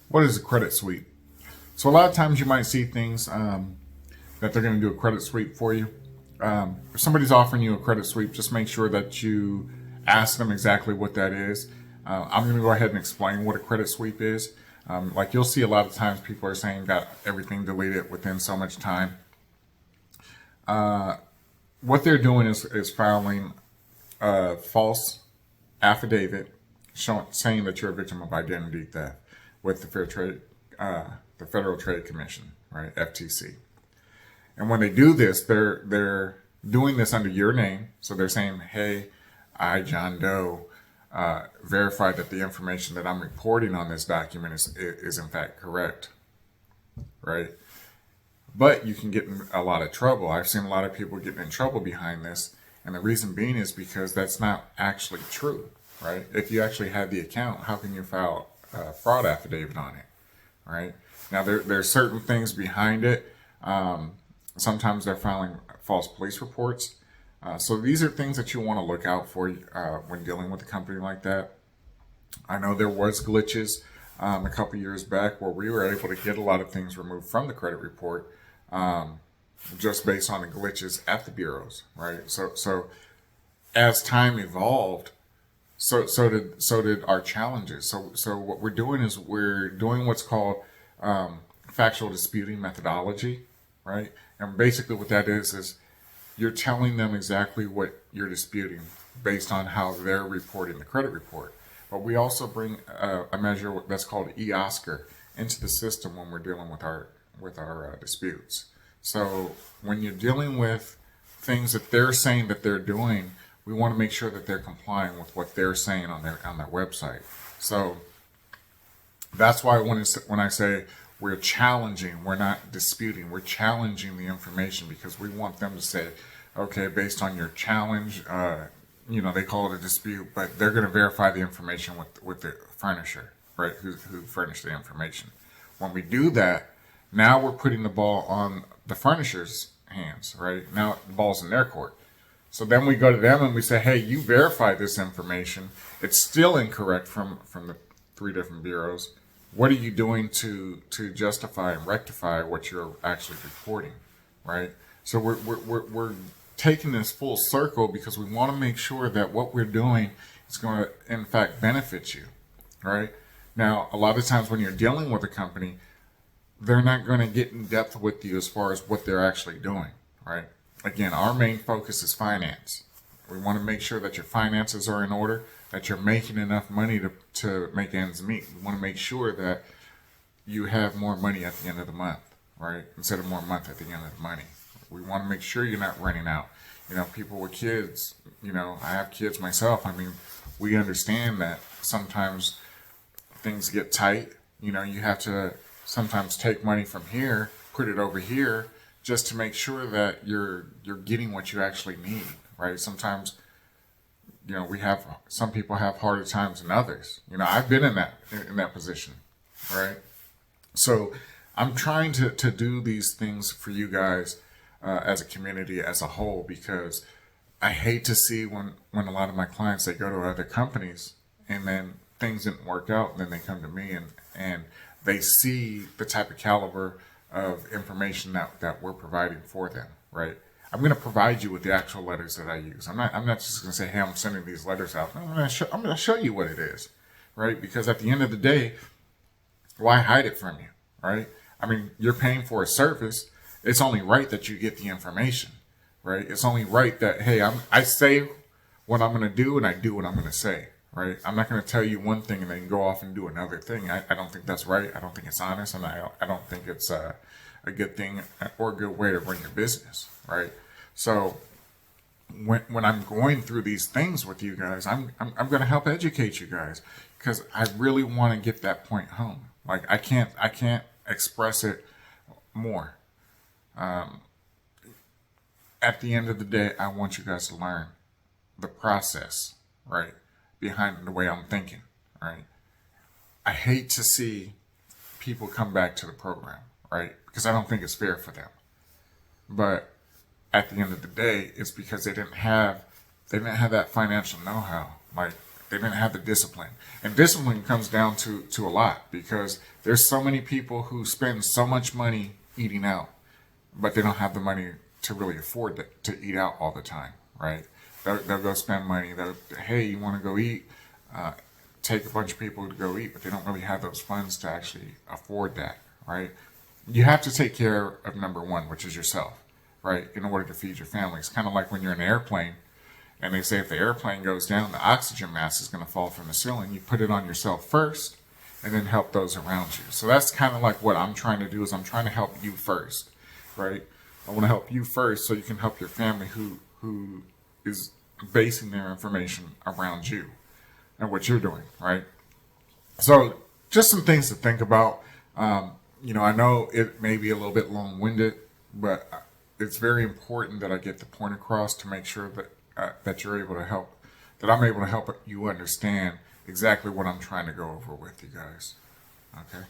What is a credit sweep? So a lot of times you might see things that they're going to do a credit sweep for you. If somebody's offering you a credit sweep, just make sure that you ask them exactly what that is. I'm going to go ahead and explain what a credit sweep is. Like you'll see a lot of times people are saying got everything deleted within so much time. What they're doing is filing a false affidavit saying that you're a victim of identity theft with the Federal Trade Commission, right, FTC. And when they do this, they're doing this under your name. So they're saying, "Hey, I, John Doe, verify that the information that I'm reporting on this document is in fact correct," right? But you can get in a lot of trouble. I've seen a lot of people getting in trouble behind this, and the reason being is because that's not actually true, right? If you actually had the account, how can you file a fraud affidavit on it, right? Now there's certain things behind it. Sometimes they're filing false police reports. So these are things that you want to look out for when dealing with a company like that. I know there was glitches a couple years back where we were able to get a lot of things removed from the credit report just based on the glitches at the bureaus, right? So as time evolved, so did our challenges. So what we're doing is we're doing what's called factual disputing methodology, right? And basically what that is you're telling them exactly what you're disputing based on how they're reporting the credit report. But we also bring a measure that's called eOscar into the system when we're dealing with our disputes. So when you're dealing with things that they're saying that they're doing, we want to make sure that they're complying with what they're saying on their website. So that's why when I say we're challenging, we're not disputing, we're challenging the information because we want them to say, okay, based on your challenge, they call it a dispute, but they're going to verify the information with the furnisher, right, who furnished the information. When we do that, now we're putting the ball on the furnisher's hands, right? Now the ball's in their court. So then we go to them and we say, hey, you verified this information. It's still incorrect from the 3 different bureaus. What are you doing to justify and rectify what you're actually reporting, right? So we're taking this full circle because we want to make sure that what we're doing is going to, in fact, benefit you, right? Now, a lot of times when you're dealing with a company, they're not going to get in depth with you as far as what they're actually doing, right? Again, our main focus is finance. We want to make sure that your finances are in order, that you're making enough money to make ends meet. We want to make sure that you have more money at the end of the month, right? Instead of more month at the end of the money. We want to make sure you're not running out. People with kids, I have kids myself. I mean, we understand that sometimes things get tight. You have to sometimes take money from here, put it over here, just to make sure that you're getting what you actually need, right? Sometimes, some people have harder times than others. I've been in that position, right? So I'm trying to do these things for you guys as a community as a whole, because I hate to see when a lot of my clients, they go to other companies and then things didn't work out, and then they come to me and they see the type of caliber of information that we're providing for them, right? I'm going to provide you with the actual letters that I use. I'm not just going to say, hey, I'm sending these letters out. I'm going to show you what it is, right? Because at the end of the day, why hide it from you, right? I mean, you're paying for a service. It's only right that you get the information, right? It's only right that, hey, I say what I'm going to do and I do what I'm going to say, right? I'm not going to tell you one thing and then go off and do another thing. I don't think that's right. I don't think it's honest, and I don't think it's a good thing or a good way to run your business, right? So when I'm going through these things with you guys, I'm going to help educate you guys, because I really want to get that point home. Like I can't express it more. At the end of the day, I want you guys to learn the process, right, behind the way I'm thinking, right? I hate to see people come back to the program, right, because I don't think it's fair for them. But at the end of the day, it's because they didn't have that financial know-how. Like They didn't have the discipline. And discipline comes down to a lot, because there's so many people who spend so much money eating out, but they don't have the money to really afford to eat out all the time, right? They'll go spend money. Hey, you want to go eat? Take a bunch of people to go eat, but they don't really have those funds to actually afford that, right? You have to take care of number one, which is yourself, right? In order to feed your family. It's kind of like when you're in an airplane, and they say if the airplane goes down, the oxygen mask is going to fall from the ceiling. You put it on yourself first, and then help those around you. So that's kind of like what I'm trying to do, is I'm trying to help you first, right? I want to help you first so you can help your family who is basing their information around you and what you're doing, right? So just some things to think about. I know it may be a little bit long-winded, but it's very important that I get the point across to make sure that you're able to help, that I'm able to help you understand exactly what I'm trying to go over with you guys. Okay.